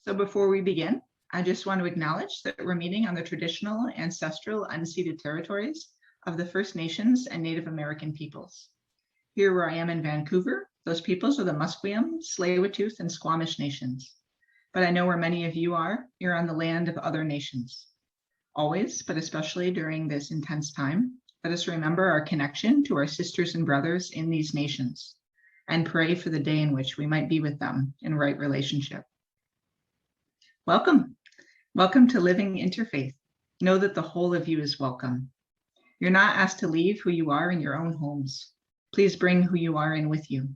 So before we begin, I just want to acknowledge that we're meeting on the traditional, ancestral, unceded territories of the First Nations and Native American peoples. Here where I am in Vancouver, those peoples are the Musqueam, Tsleil-Waututh, and Squamish nations. But I know where many of you are, you're on the land of other nations. Always, but especially during this intense time, let us remember our connection to our sisters and brothers in these nations and pray for the day in which we might be with them in right relationship. Welcome. Welcome to Living Interfaith. Know that the whole of you is welcome. You're not asked to leave who you are in your own homes. Please bring who you are in with you.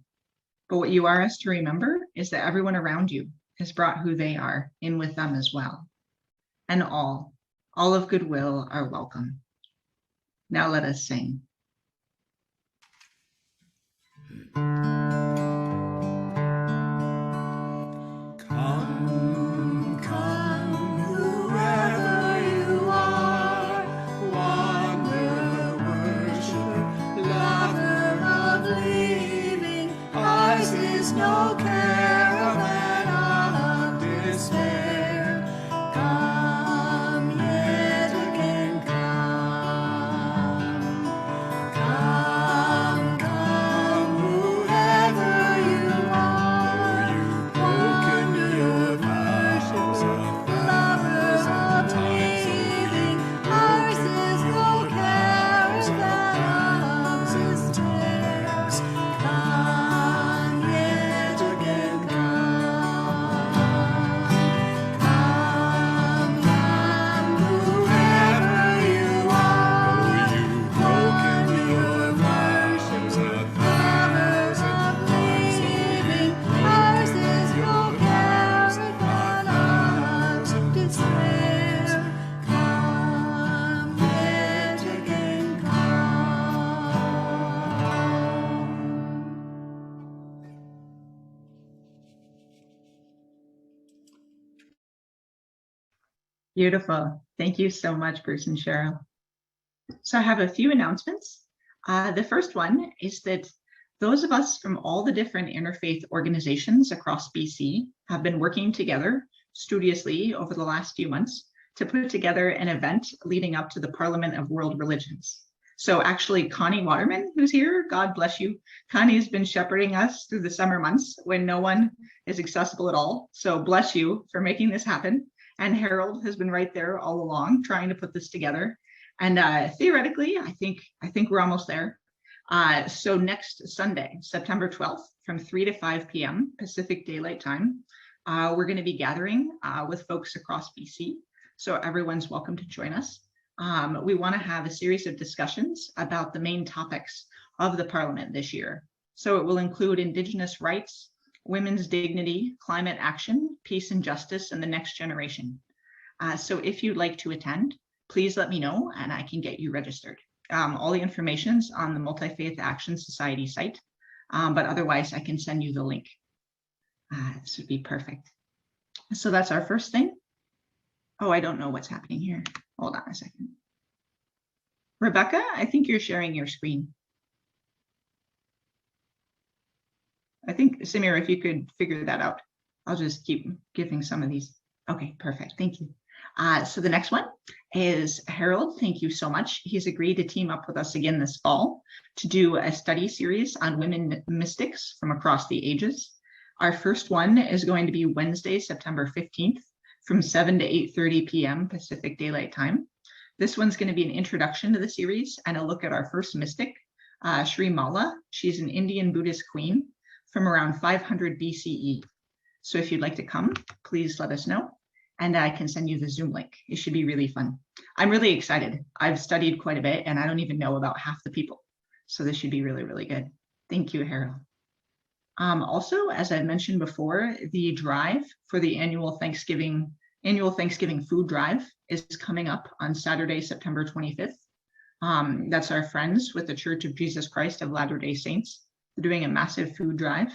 But what you are asked to remember is that everyone around you has brought who they are in with them as well. And all of goodwill are welcome. Now let us sing. No caravan of despair. Come yet again, come. Come, come, whoever you are. Broken your vows, lovers of leaving. Ours is no caravan of despair. Come yet again, come, whoever you are. Broken your vows, lovers of leaving. Ours is no caravan of despair. Come yet again, Beautiful. Thank you so much, Bruce and Cheryl. So I have a few announcements. The first one is that those of us from all the different interfaith organizations across BC have been working together studiously over the last few months to put together an event leading up to the Parliament of World Religions. So actually, Connie Waterman, who's here, God bless you. Connie has been shepherding us through the summer months when no one is accessible at all. So bless you for making this happen. And Harold has been right there all along trying to put this together. And theoretically, I think we're almost there. So next Sunday, September 12th, from 3 to 5 p.m. Pacific Daylight Time, we're going to be gathering with folks across BC. So everyone's welcome to join us. We want to have a series of discussions about the main topics of the Parliament this year. So it will include Indigenous rights, women's dignity, climate action, peace and justice, and the next generation. So if you'd like to attend, please let me know and I can get you registered. All the information's on the Multi-Faith Action Society site, but otherwise I can send you the link. This would be perfect. So that's our first thing. Oh, I don't know what's happening here. Hold on a second. Rebecca, I think you're sharing your screen. I think, Samir, if you could figure that out, I'll just keep giving some of these. Okay, perfect. Thank you. So the next one is Harold. Thank you so much. He's agreed to team up with us again this fall to do a study series on women mystics from across the ages. Our first one is going to be Wednesday, September 15th from 7 to 8:30 p.m. Pacific Daylight Time. This one's going to be an introduction to the series and a look at our first mystic, Sri Mala. She's an Indian Buddhist queen from around 500 BCE. So if you'd like to come, please let us know and I can send you the Zoom link. It should be really fun. I'm really excited. I've studied quite a bit and I don't even know about half the people. So this should be really, really good. Thank you, Harold. Also, as I've mentioned before, the drive for the annual Thanksgiving food drive is coming up on Saturday, September 25th. That's our friends with the Church of Jesus Christ of Latter-day Saints. They're doing a massive food drive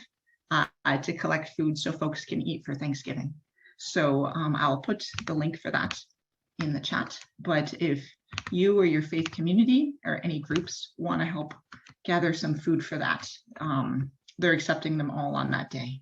to collect food so folks can eat for Thanksgiving. So I'll put the link for that in the chat. But if you or your faith community or any groups want to help gather some food for that, they're accepting them all on that day.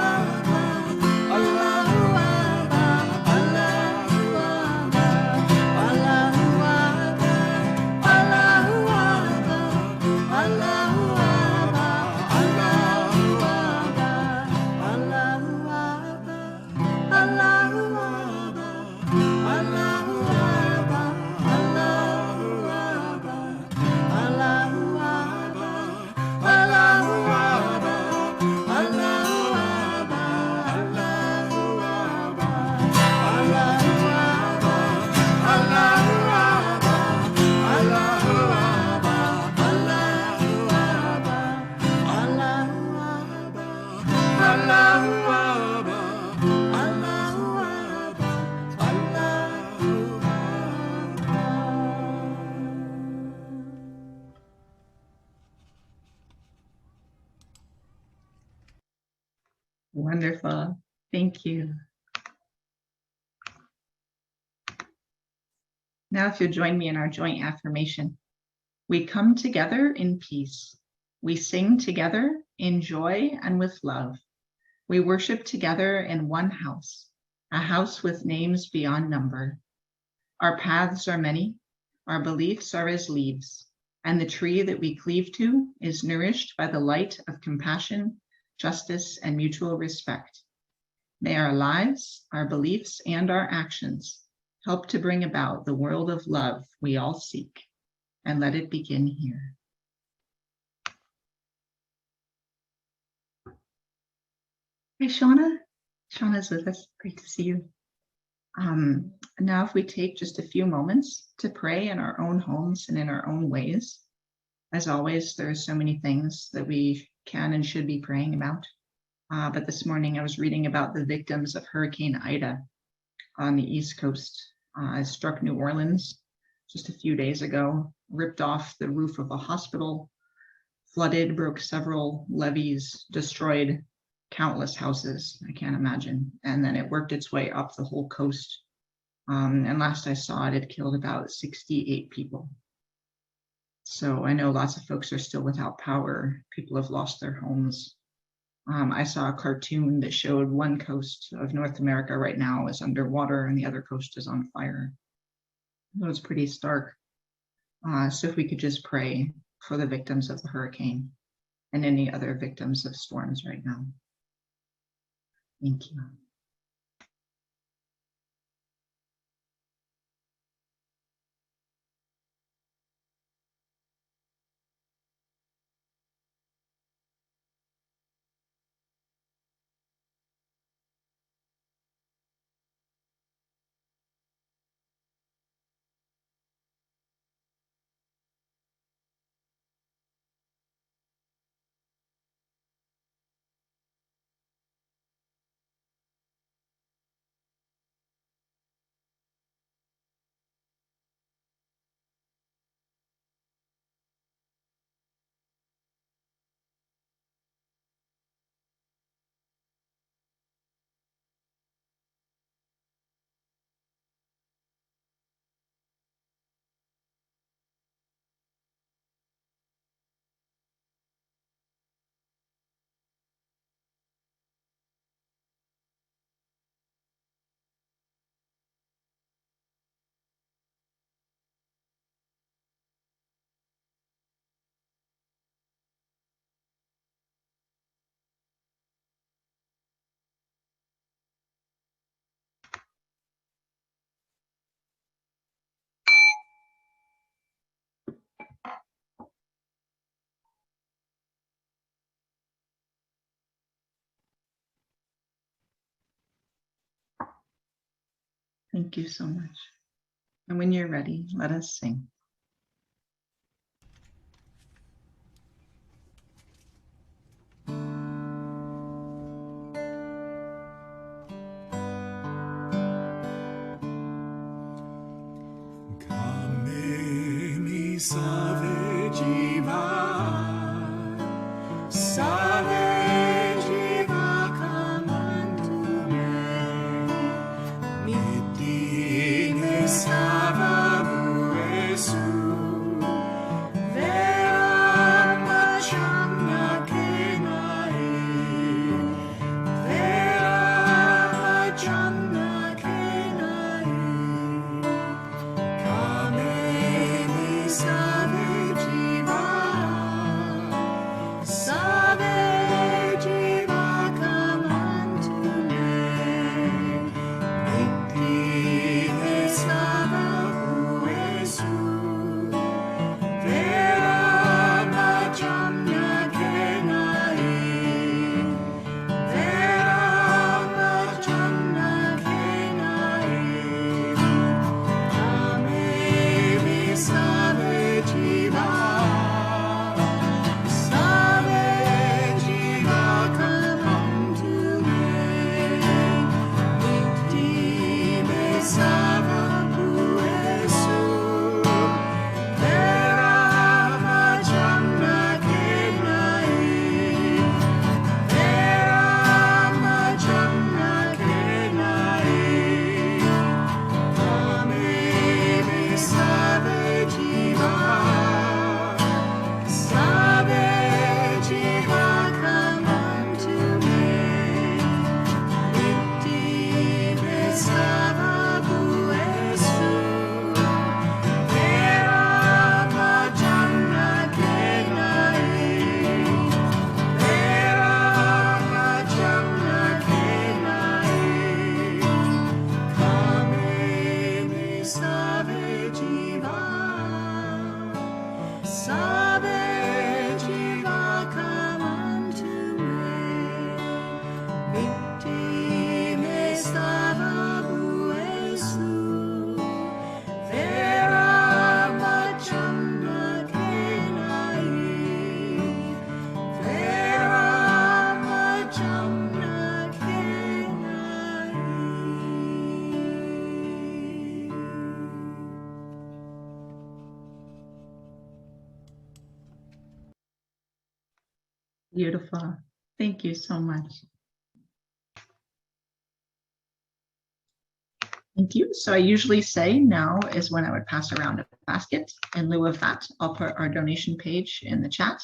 Wonderful. Thank you. Now, if you'll join me in our joint affirmation. We come together in peace. We sing together in joy and with love. We worship together in one house, a house with names beyond number. Our paths are many, our beliefs are as leaves, and the tree that we cleave to is nourished by the light of compassion, justice, and mutual respect. May our lives, our beliefs, and our actions help to bring about the world of love we all seek, and let it begin here. Hey, Shauna. Shauna's with us. Great to see you. Now, if we take just a few moments to pray in our own homes and in our own ways. As always, there are so many things that we can and should be praying about. But this morning I was reading about the victims of Hurricane Ida on the East Coast. It struck New Orleans just a few days ago, ripped off the roof of a hospital, flooded, broke several levees, destroyed countless houses, I can't imagine. And then it worked its way up the whole coast. And last I saw it, it killed about 68 people. So I know lots of folks are still without power. People have lost their homes. I saw a cartoon that showed one coast of North America right now is underwater and the other coast is on fire. It was pretty stark. So if we could just pray for the victims of the hurricane and any other victims of storms right now. Thank you. Thank you so much. And when you're ready, let us sing. Kamemi save jiva, save jiva kamantume, mitine savabu esu, vera machana kenai, vera machana kenai. Save Beautiful. Thank you so much. Thank you. So I usually say now is when I would pass around a basket. In lieu of that, I'll put our donation page in the chat.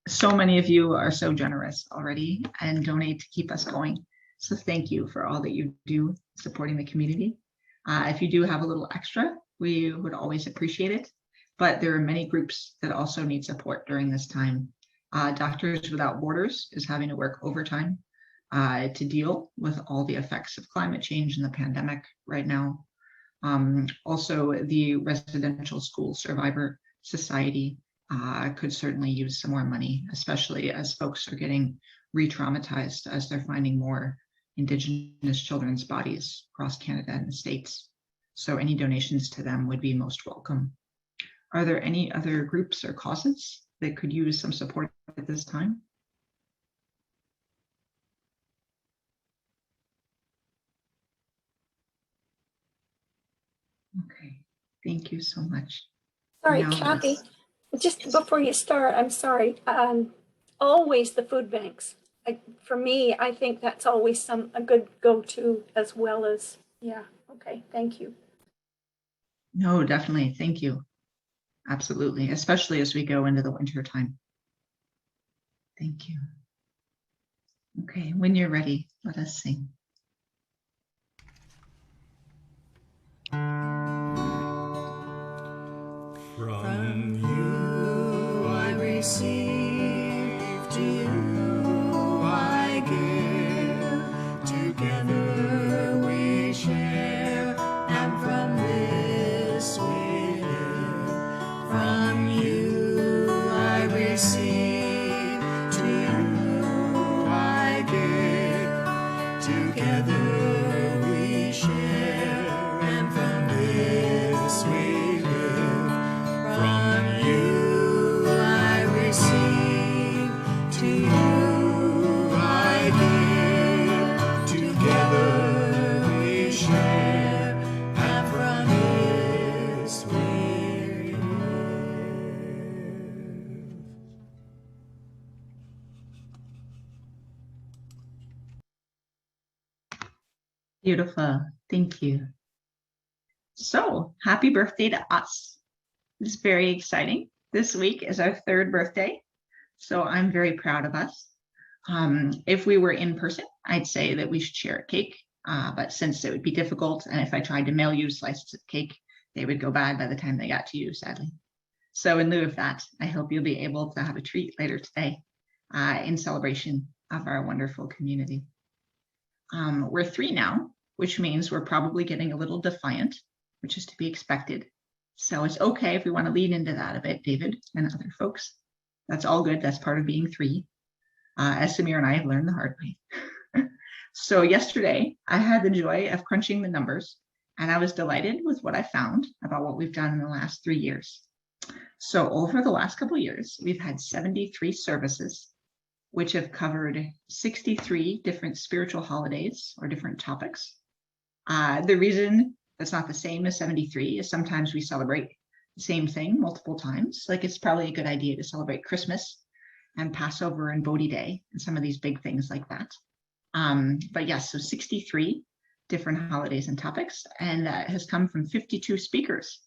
So many of you are so generous already and donate to keep us going. So thank you for all that you do supporting the community. If you do have a little extra, we would always appreciate it. But there are many groups that also need support during this time. Doctors Without Borders is having to work overtime to deal with all the effects of climate change and the pandemic right now. Also, the Residential School Survivor Society could certainly use some more money, especially as folks are getting re-traumatized as they're finding more Indigenous children's bodies across Canada and the States. So any donations to them would be most welcome. Are there any other groups or causes that could use some support at this time? Okay, thank you so much. Sorry, Now Kathy, just before you start, I'm sorry. Always the food banks. For me, I think that's always a good go-to as well as, yeah, okay, thank you. No, definitely, thank you. Absolutely, especially as we go into the winter time. Thank you. Okay, when you're ready, let us sing. From you I receive, to you I give. Together we share, and from this we live. From you I receive, to you I give. Together we share, and from this we live. From you I receive, to you I give. Together we share, and from this we live. Beautiful, thank you. So, happy birthday to us. It's very exciting. This week is our 3rd birthday, so I'm very proud of us. If we were in person, I'd say that we should share a cake, but since it would be difficult, and if I tried to mail you slices of cake, they would go bad by the time they got to you, sadly. So in lieu of that, I hope you'll be able to have a treat later today in celebration of our wonderful community. We're 3 now, which means we're probably getting a little defiant, which is to be expected. So it's okay if we want to lean into that a bit, David and other folks. That's all good. That's part of being 3. As Samir and I have learned the hard way. So yesterday, I had the joy of crunching the numbers, and I was delighted with what I found about what we've done in the last 3 years. So over the last couple of years, we've had 73 services, which have covered 63 different spiritual holidays or different topics. The reason that's not the same as 73 is sometimes we celebrate the same thing multiple times. Like it's probably a good idea to celebrate Christmas and Passover and Bodhi Day and some of these big things like that. But yes, so 63 different holidays and topics, and that has come from 52 speakers.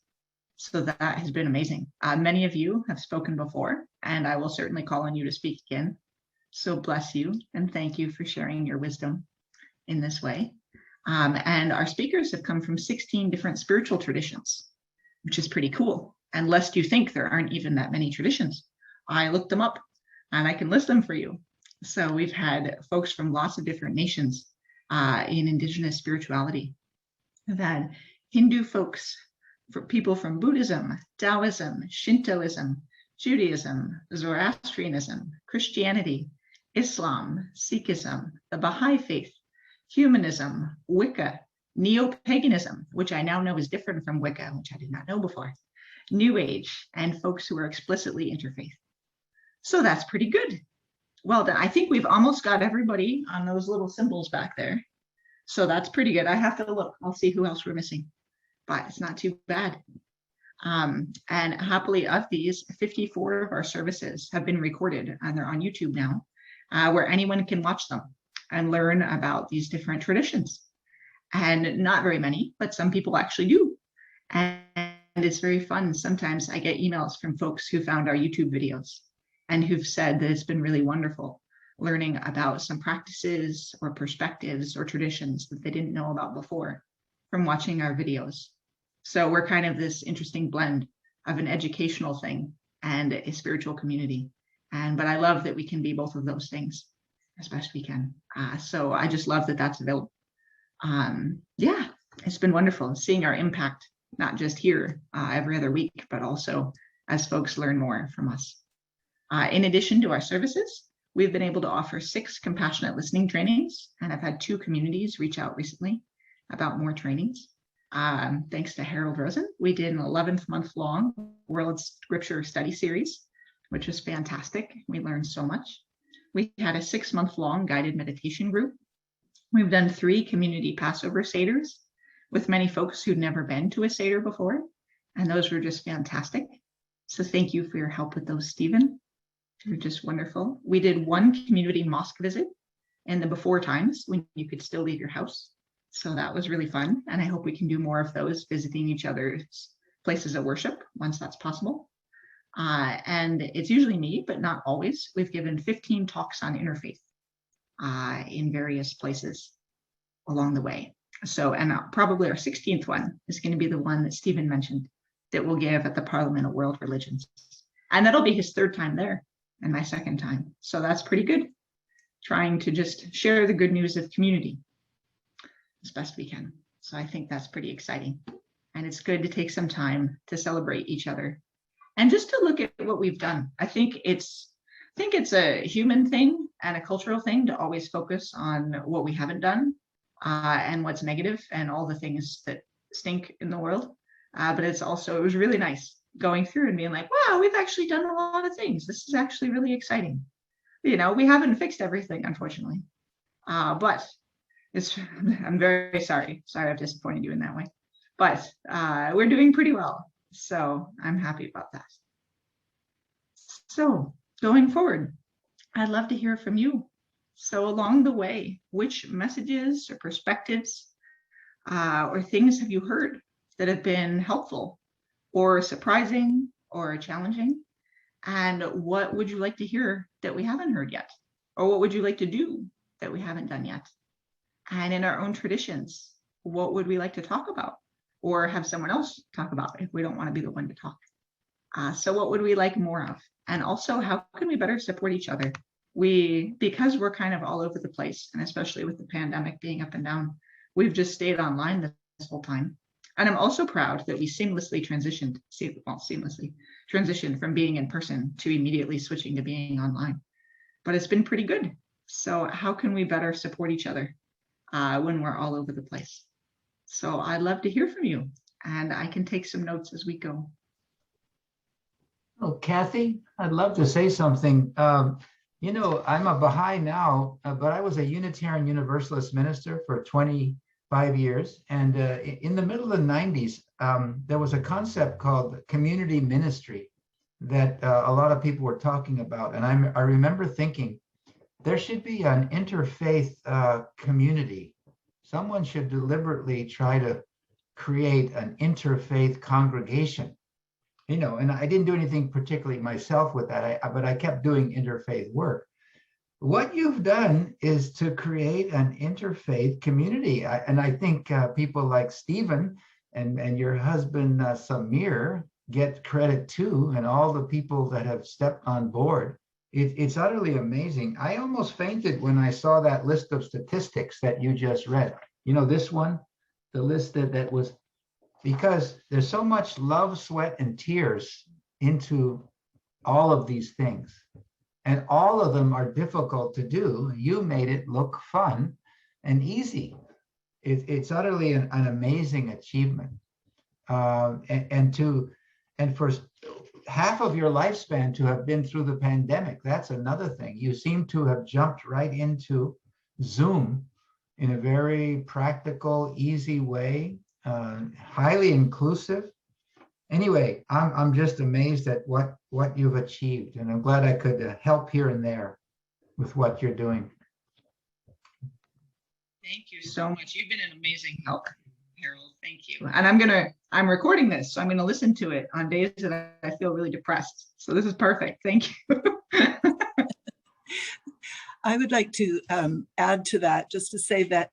So that has been amazing. Many of you have spoken before, and I will certainly call on you to speak again. So bless you and thank you for sharing your wisdom in this way. And our speakers have come from 16 different spiritual traditions, which is pretty cool. And lest you think there aren't even that many traditions, I looked them up and I can list them for you. So we've had folks from lots of different nations in Indigenous spirituality. We've had Hindu folks, for people from Buddhism, Taoism, Shintoism, Judaism, Zoroastrianism, Christianity, Islam, Sikhism, the Baha'i faith, humanism, Wicca, neo-paganism, which I now know is different from Wicca, which I did not know before, New Age, and folks who are explicitly interfaith. So that's pretty good. Well done. I think we've almost got everybody on those little symbols back there. So that's pretty good. I have to look. I'll see who else we're missing, but it's not too bad. And happily, of these, 54 of our services have been recorded and they're on YouTube now, where anyone can watch them and learn about these different traditions. And not very many, but some people actually do. And it's very fun. Sometimes I get emails from folks who found our YouTube videos and who've said that it's been really wonderful learning about some practices or perspectives or traditions that they didn't know about before from watching our videos. So we're kind of this interesting blend of an educational thing and a spiritual community. But I love that we can be both of those things as best we can. So I just love that that's available. Yeah, it's been wonderful seeing our impact, not just here every other week, but also as folks learn more from us. In addition to our services, we've been able to offer 6 compassionate listening trainings, and I've had 2 communities reach out recently about more trainings. Thanks to Harold Rosen, we did an 11-month-long World Scripture Study Series, which was fantastic. We learned so much. We had a 6-month-long guided meditation group. We've done 3 community Passover Seders with many folks who'd never been to a Seder before, and those were just fantastic. So thank you for your help with those, Stephen. They were just wonderful. We did 1 community mosque visit in the before times when you could still leave your house. So that was really fun. And I hope we can do more of those, visiting each other's places of worship once that's possible. And it's usually me, but not always. We've given 15 talks on interfaith in various places along the way. So, and probably our 16th one is going to be the one that Stephen mentioned that we'll give at the Parliament of World Religions. And that'll be his 3rd time there and my 2nd time. So that's pretty good. Trying to just share the good news of community as best we can. So I think that's pretty exciting. And it's good to take some time to celebrate each other and just to look at what we've done. I think it's a human thing and a cultural thing to always focus on what we haven't done and what's negative and all the things that stink in the world. But it was really nice going through and being like, wow, we've actually done a lot of things. This is actually really exciting. You know, we haven't fixed everything, unfortunately. But I'm very sorry. Sorry I've disappointed you in that way. But we're doing pretty well. So I'm happy about that. So going forward, I'd love to hear from you. So along the way, which messages or perspectives or things have you heard that have been helpful or surprising or challenging? And what would you like to hear that we haven't heard yet? Or what would you like to do that we haven't done yet? And in our own traditions, what would we like to talk about or have someone else talk about if we don't want to be the one to talk? So what would we like more of? And also, how can we better support each other? Because we're kind of all over the place, and especially with the pandemic being up and down, we've just stayed online this whole time. And I'm also proud that we seamlessly transitioned from being in person to immediately switching to being online. But it's been pretty good. So how can we better support each other when we're all over the place? So I'd love to hear from you, and I can take some notes as we go. Oh, Kathy, I'd love to say something. You know, I'm a Baha'i now, but I was a Unitarian Universalist minister for 25 years. And in the middle of the 90s, there was a concept called community ministry that a lot of people were talking about. And I remember thinking, there should be an interfaith community. Someone should deliberately try to create an interfaith congregation. You know, and I didn't do anything particularly myself with that, but I kept doing interfaith work. What you've done is to create an interfaith community. And I think people like Stephen and your husband, Samir, get credit too, and all the people that have stepped on board. It's utterly amazing. I almost fainted when I saw that list of statistics that you just read. You know, this one, the list that was, because there's so much love, sweat, and tears into all of these things. And all of them are difficult to do. You made it look fun and easy. It's utterly an amazing achievement. And for half of your lifespan to have been through the pandemic, that's another thing. You seem to have jumped right into Zoom in a very practical, easy way. Highly inclusive, Anyway, I'm just amazed at what you've achieved, and I'm glad I could help here and there with what you're doing. Thank you so much. You've been an amazing help, Harold. Thank you. And I'm recording this, so I'm gonna listen to it on days that I feel really depressed. So this is perfect. Thank you. I would like to add to that, just to say that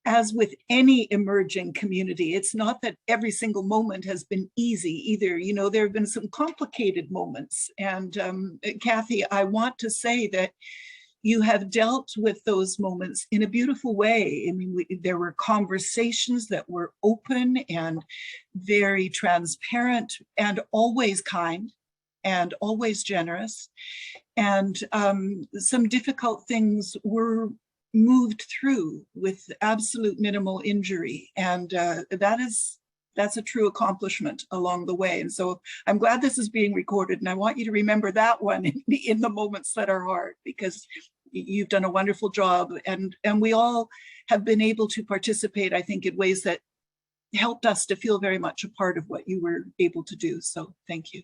as with any emerging community, it's not that every single moment has been easy either. You know, there have been some complicated moments. And Kathy, I want to say that you have dealt with those moments in a beautiful way. I mean, there were conversations that were open and very transparent and always kind and always generous. And some difficult things were moved through with absolute minimal injury. And that's a true accomplishment along the way. And so I'm glad this is being recorded, and I want you to remember that one in the moments that are hard, because you've done a wonderful job, and we all have been able to participate, I think, in ways that helped us to feel very much a part of what you were able to do. So thank you.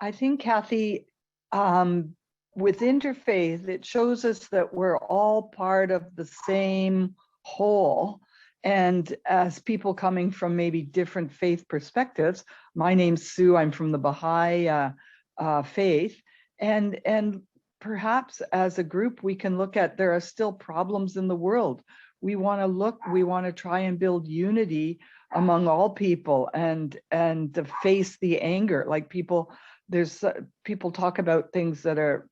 I think, Kathy, with interfaith, it shows us that we're all part of the same whole. And as people coming from maybe different faith perspectives, my name's Sue, I'm from the Baha'i faith. And perhaps as a group, we can look at, there are still problems in the world. We want to try and build unity among all people and to face the anger. Like people talk about things that are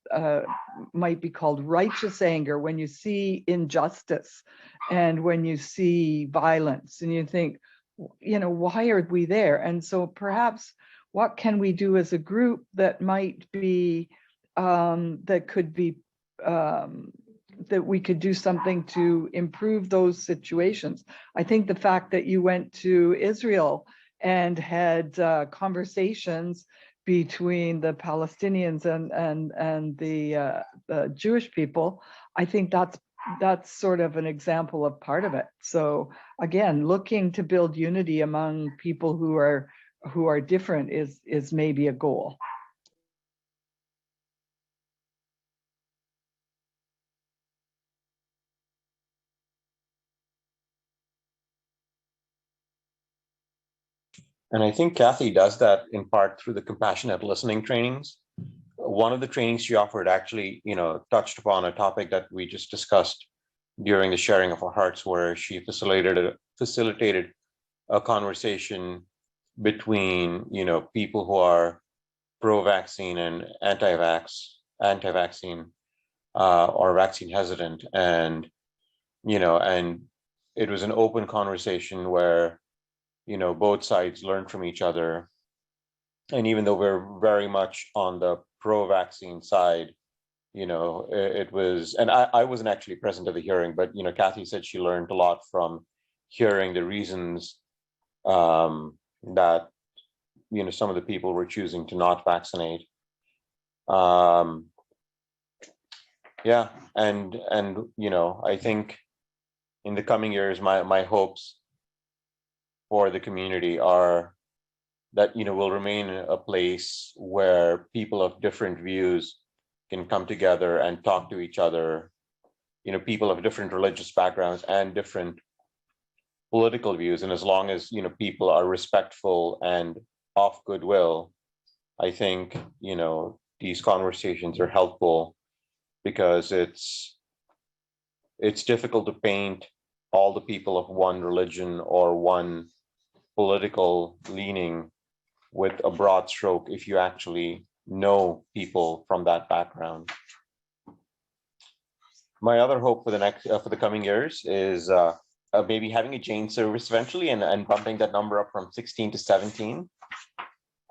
might be called righteous anger, when you see injustice and when you see violence and you think, you know, why are we there? And so perhaps what can we do as a group that might be that could be that we could do something to improve those situations. I think the fact that you went to Israel and had conversations between the Palestinians and the Jewish people, I think that's sort of an example of part of it. So again, looking to build unity among people who are different is maybe a goal. And I think Kathy does that in part through the compassionate listening trainings. One of the trainings she offered actually, you know, touched upon a topic that we just discussed during the sharing of our hearts, where she facilitated a conversation between, you know, people who are pro-vaccine and anti-vaccine or vaccine hesitant, and you know, and it was an open conversation where, you know, both sides learn from each other. And even though we're very much on the pro-vaccine side, you know, it was, and I wasn't actually present at the hearing, but, you know, Kathy said she learned a lot from hearing the reasons that, you know, some of the people were choosing to not vaccinate. Yeah, and you know, I think in the coming years, my hopes for the community are that, you know, we'll remain a place where people of different views can come together and talk to each other, you know, people of different religious backgrounds and different political views. And as long as, you know, people are respectful and of goodwill, I think, you know, these conversations are helpful, because it's difficult to paint all the people of one religion or one political leaning with a broad stroke if you actually know people from that background. My other hope for the coming years is maybe having a Jane service eventually and bumping that number up from 16 to 17.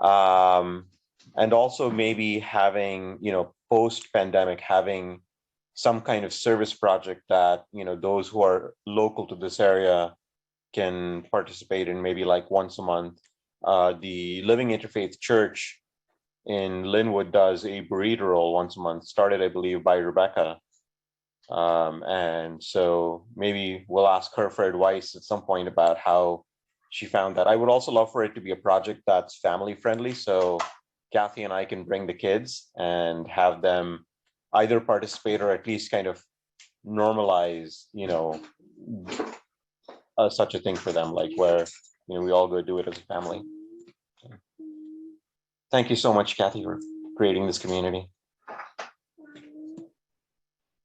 And also maybe having, you know, post-pandemic, having some kind of service project that, you know, those who are local to this area can participate in, maybe like once a month. The Living Interfaith Church in Linwood does a burrito roll once a month, started, I believe, by Rebecca. And so maybe we'll ask her for advice at some point about how she found that. I would also love for it to be a project that's family friendly. So Kathy and I can bring the kids and have them either participate or at least kind of normalize, such a thing for them, like where, we all go do it as a family. Thank you so much, Kathy, for creating this community.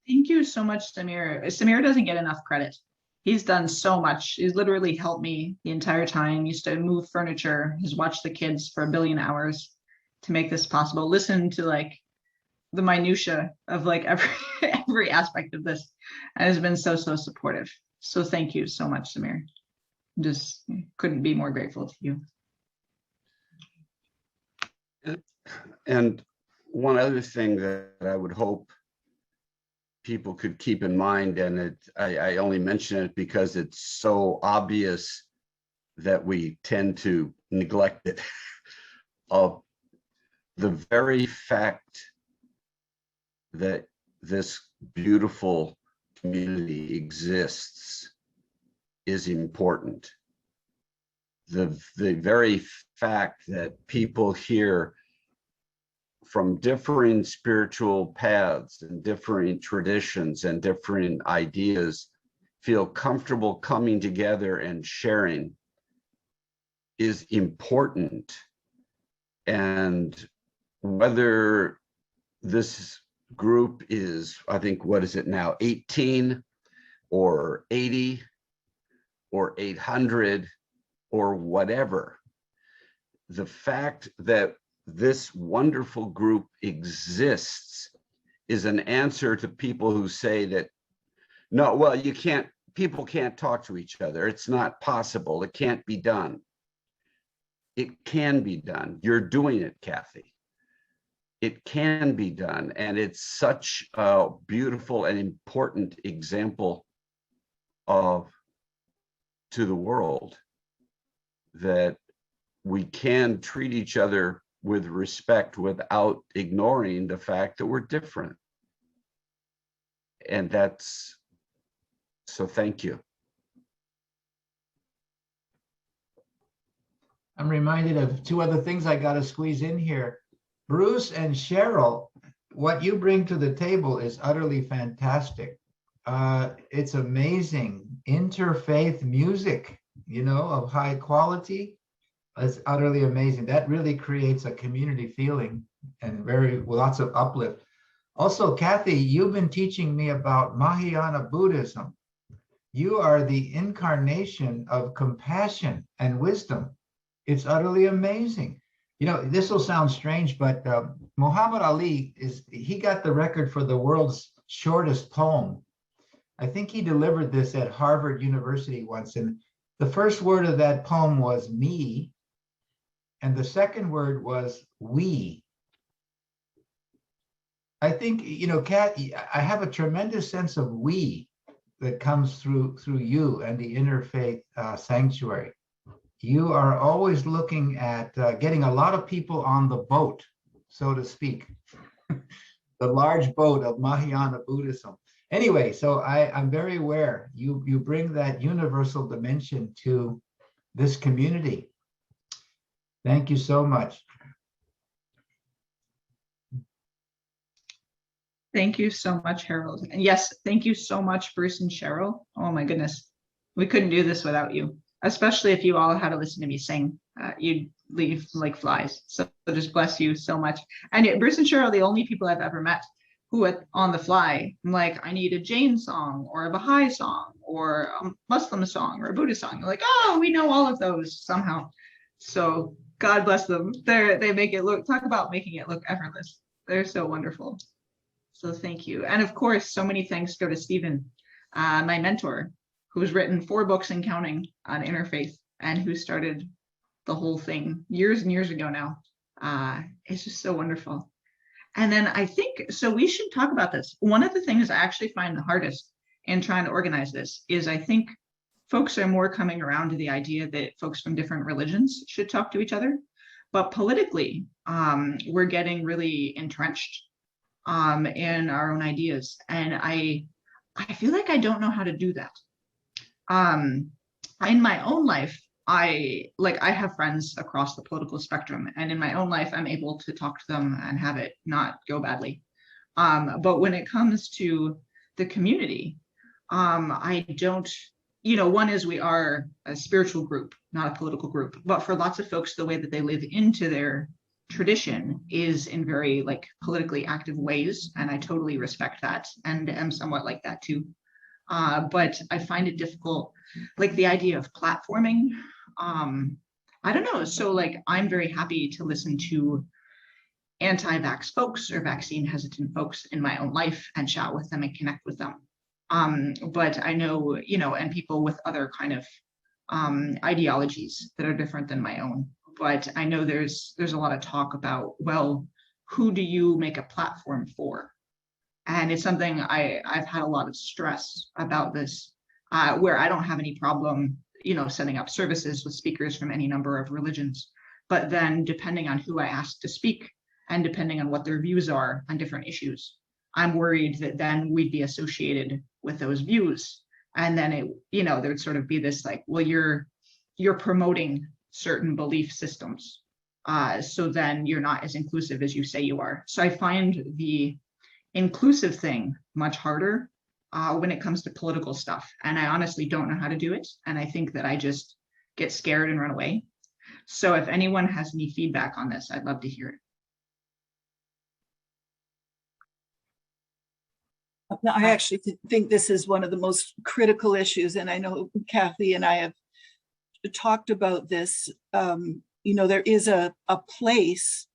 Thank you so much, Samir. Samir doesn't get enough credit. He's done so much. He's literally helped me the entire time. He used to move furniture. He's watched the kids for a billion hours to make this possible. Listen to like the minutia of like every aspect of this, and has been so supportive. So thank you so much, Samir. Just couldn't be more grateful to you. And one other thing that I would hope people could keep in mind, and I only mention it because it's so obvious that we tend to neglect it. Of the very fact that this beautiful community exists is important. The very fact that people here from differing spiritual paths and differing traditions and different ideas feel comfortable coming together and sharing is important. And whether this group is, I think, what is it now, 18 or 80 or 800 or whatever, the fact that this wonderful group exists is an answer to people who say that, no, well, people can't talk to each other. It's not possible. It can't be done. It can be done. You're doing it, Kathy. It can be done. And it's such a beautiful and important example to the world that we can treat each other with respect without ignoring the fact that we're different. And so thank you. I'm reminded of two other things I got to squeeze in here. Bruce and Cheryl, what you bring to the table is utterly fantastic. It's amazing. Interfaith music, of high quality. It's utterly amazing. That really creates a community feeling and lots of uplift. Also, Kathy, you've been teaching me about Mahayana Buddhism. You are the incarnation of compassion and wisdom. It's utterly amazing. This will sound strange, but Muhammad Ali he got the record for the world's shortest poem. I think he delivered this at Harvard University once, and the first word of that poem was me, and the second word was we. I think, Kat, I have a tremendous sense of we that comes through you and the Interfaith Sanctuary. You are always looking at getting a lot of people on the boat, so to speak, the large boat of Mahayana Buddhism. Anyway, so I'm very aware you bring that universal dimension to this community. Thank you so much. Thank you so much, Harold. And yes, thank you so much, Bruce and Cheryl. Oh my goodness. We couldn't do this without you, especially if you all had to listen to me sing. You'd leave like flies. So just bless you so much. And Bruce and Cheryl are the only people I've ever met who on the fly, I'm like, I need a Jain song or a Baha'i song or a Muslim song or a Buddhist song. They're like, oh, we know all of those somehow. So God bless them. They make it talk about making it look effortless. They're so wonderful. So thank you. And of course, so many thanks go to Stephen, my mentor, who's written 4 books and counting on interfaith and who started the whole thing years and years ago now. It's just so wonderful. And then I think, so we should talk about this. One of the things I actually find the hardest in trying to organize this is I think folks are more coming around to the idea that folks from different religions should talk to each other. But politically, we're getting really entrenched in our own ideas. And I feel like I don't know how to do that. In my own life, I have friends across the political spectrum, and in my own life, I'm able to talk to them and have it not go badly. But when it comes to the community, I don't, one is we are a spiritual group, not a political group. But for lots of folks, the way that they live into their tradition is in very politically active ways. And I totally respect that and am somewhat like that too. But I find it difficult, the idea of platforming. I don't know. So I'm very happy to listen to anti-vax folks or vaccine hesitant folks in my own life and chat with them and connect with them. But I know, and people with other kind of ideologies that are different than my own. But I know there's a lot of talk about, well, who do you make a platform for? And it's something I've had a lot of stress about this, where I don't have any problem, setting up services with speakers from any number of religions. But then depending on who I ask to speak and depending on what their views are on different issues, I'm worried that then we'd be associated with those views. And then there'd sort of be this well, you're promoting certain belief systems. So then you're not as inclusive as you say you are. So I find the inclusive thing much harder when it comes to political stuff. And I honestly don't know how to do it. And I think that I just get scared and run away. So if anyone has any feedback on this, I'd love to hear it. I actually think this is one of the most critical issues. And I know Kathy and I have talked about this. There is a place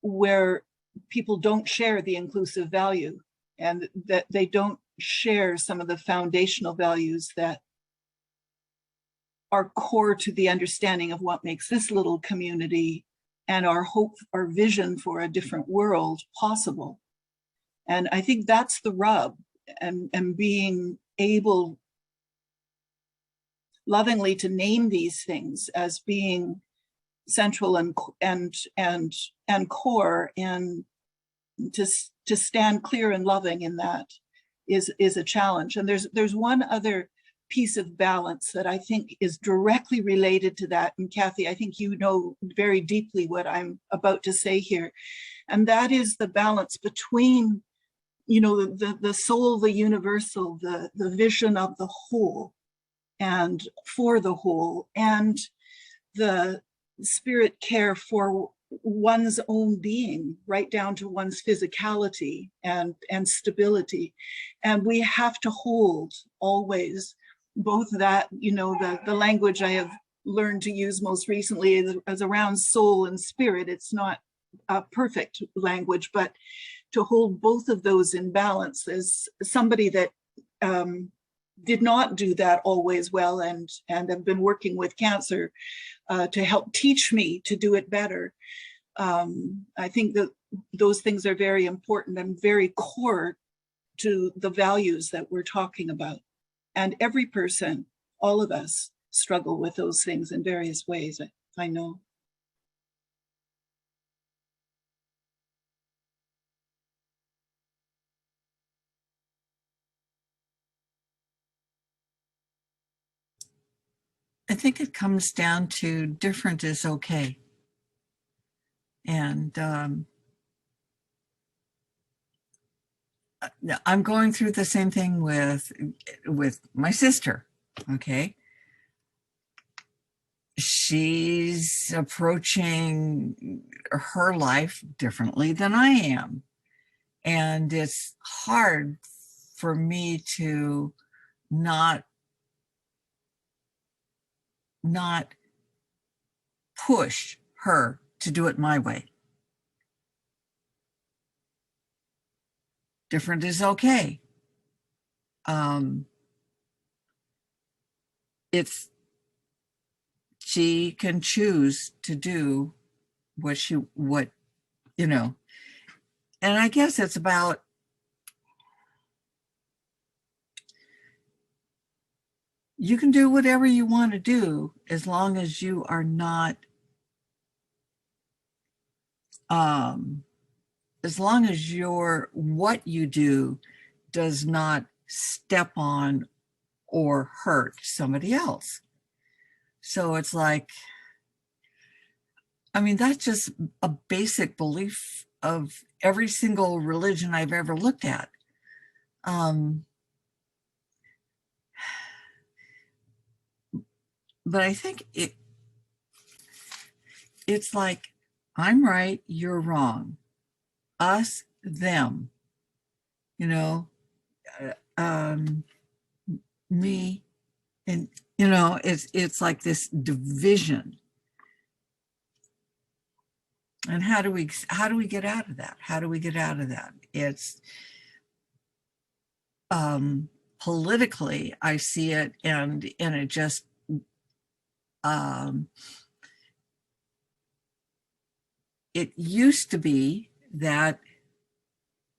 where people don't share the inclusive value and that they don't share some of the foundational values that are core to the understanding of what makes this little community and our hope, our vision for a different world possible. And I think that's the rub, and being able lovingly to name these things as being central and core, and to stand clear and loving in that is a challenge. And there's one other piece of balance that I think is directly related to that. And Kathy, I think you know very deeply what I'm about to say here. And that is the balance between, the soul, the universal, the vision of the whole and for the whole, and the spirit care for one's own being, right down to one's physicality and stability. And we have to hold always both that, the language I have learned to use most recently is around soul and spirit. It's not a perfect language, but to hold both of those in balance. As somebody that did not do that always well, and have been working with cancer to help teach me to do it better. I think that those things are very important and very core to the values that we're talking about. And every person, all of us, struggle with those things in various ways, I know. I think it comes down to different is okay. And I'm going through the same thing with my sister, okay? She's approaching her life differently than I am. And it's hard for me to not push her to do it my way. Different is okay. She can choose to do what and I guess it's about you can do whatever you want to do as long as you are not as long as what you do does not step on or hurt somebody else. So it's like, I mean, that's just a basic belief of every single religion I've ever looked at. But I think it's like, I'm right, you're wrong. Us, them, you know, me, and, you know, it's like this division. And how do we get out of that? How do we get out of that? It's politically, I see it, and it just it used to be that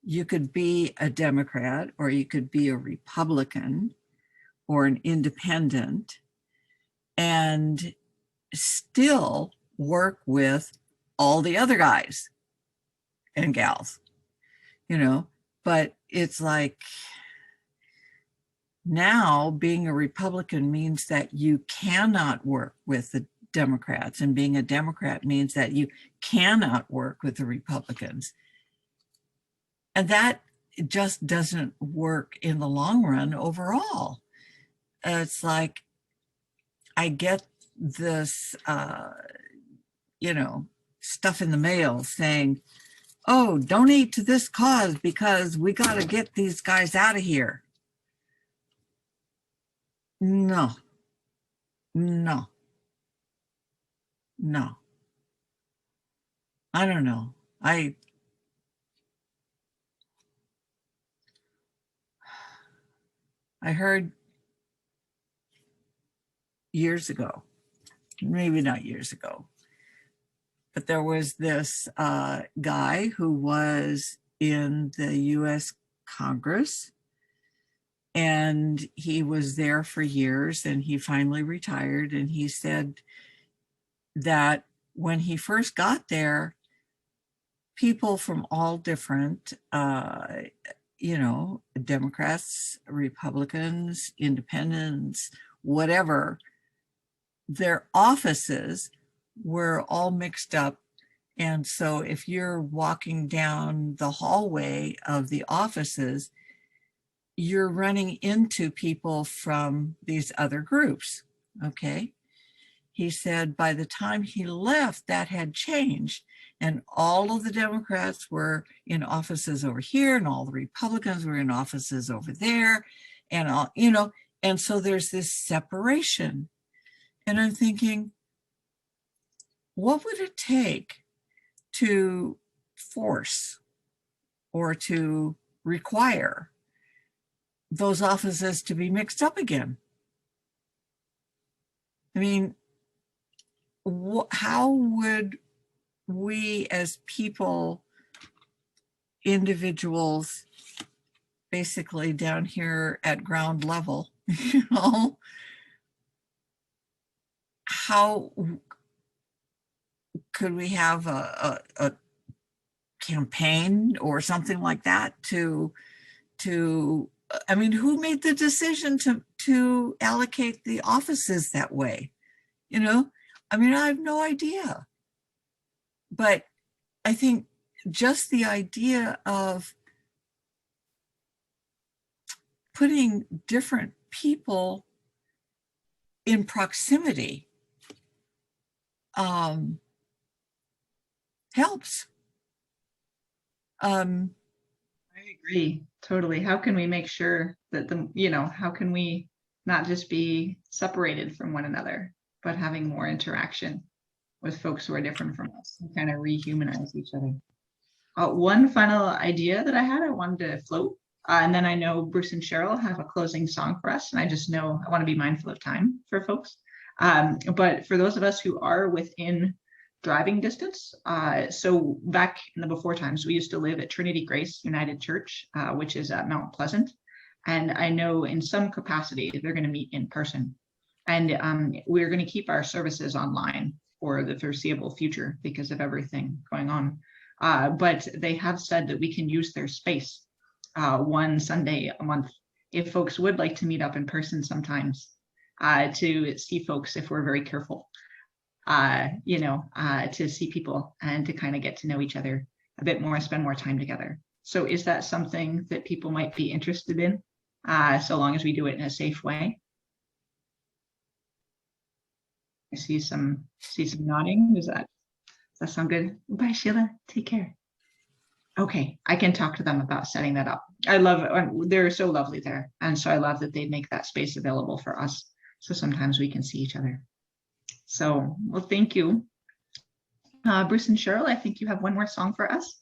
you could be a Democrat or you could be a Republican or an independent and still work with all the other guys and gals, you know, but it's like now being a Republican means that you cannot work with the Democrats, and being a Democrat means that you cannot work with the Republicans. And that just doesn't work in the long run overall. It's like, I get this, you know, stuff in the mail saying, oh, donate to this cause because we got to get these guys out of here. No. I don't know. I heard years ago, maybe not years ago, but there was this guy who was in the US Congress, and he was there for years, and he finally retired. And he said that when he first got there, people from all different, you know, Democrats, Republicans, independents, whatever, their offices were all mixed up. And so if you're walking down the hallway of the offices, you're running into people from these other groups, okay? He said by the time he left, that had changed. And all of the Democrats were in offices over here, and all the Republicans were in offices over there, and all, you know, and so there's this separation. And I'm thinking, what would it take to force or to require those offices to be mixed up again? I mean, how would we as people, individuals, basically down here at ground level, you know, how could we have a campaign or something like that to I mean, who made the decision to allocate the offices that way? You know, I mean, I have no idea. But I think just the idea of putting different people in proximity helps. I agree totally. How can we make sure that how can we not just be separated from one another, but having more interaction with folks who are different from us and kind of rehumanize each other? One final idea that I had, I wanted to float, and then I know Bruce and Cheryl have a closing song for us, and I just know I want to be mindful of time for folks. But for those of us who are within driving distance, so back in the before times, we used to live at Trinity Grace United Church, which is at Mount Pleasant. And I know in some capacity, they're going to meet in person. And we're going to keep our services online for the foreseeable future because of everything going on. but they have said that we can use their space one Sunday a month if folks would like to meet up in person sometimes to see folks if we're very careful, to see people and to kind of get to know each other a bit more, spend more time together. So is that something that people might be interested in, so long as we do it in a safe way? I see some nodding. Does that sound good? Bye, Sheila. Take care. Okay, I can talk to them about setting that up. I love it. They're so lovely there. And so I love that they make that space available for us. So sometimes we can see each other. So, well, thank you. Bruce and Cheryl, I think you have one more song for us.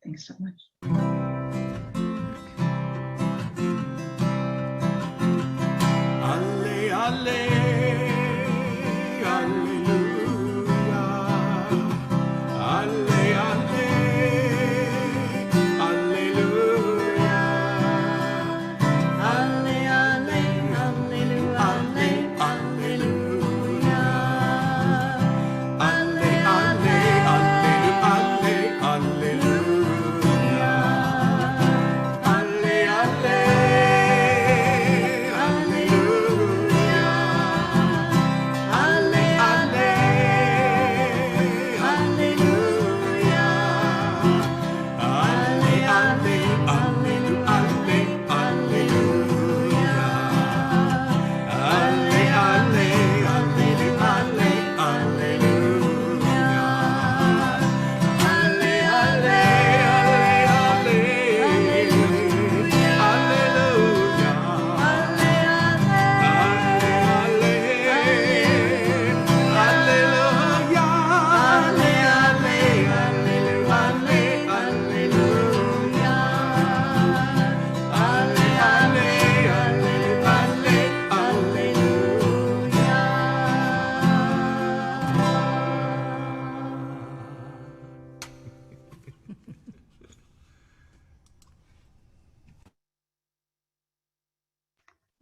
Thanks so much. Alle, alle.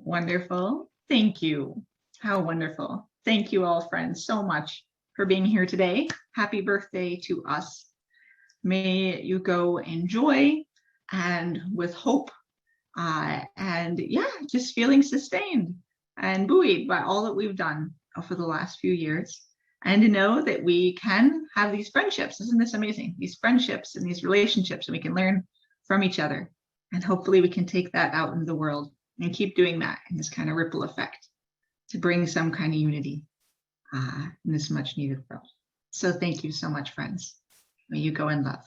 Wonderful. Thank you. How wonderful. Thank you all, friends, so much for being here today. Happy birthday to us. May you go in joy and with hope, and yeah, just feeling sustained and buoyed by all that we've done for the last few years. And to know that we can have these friendships. Isn't this amazing? These friendships and these relationships, and we can learn from each other. And hopefully we can take that out into the world and keep doing that in this kind of ripple effect to bring some kind of unity in this much needed world. So thank you so much, friends. May you go in love.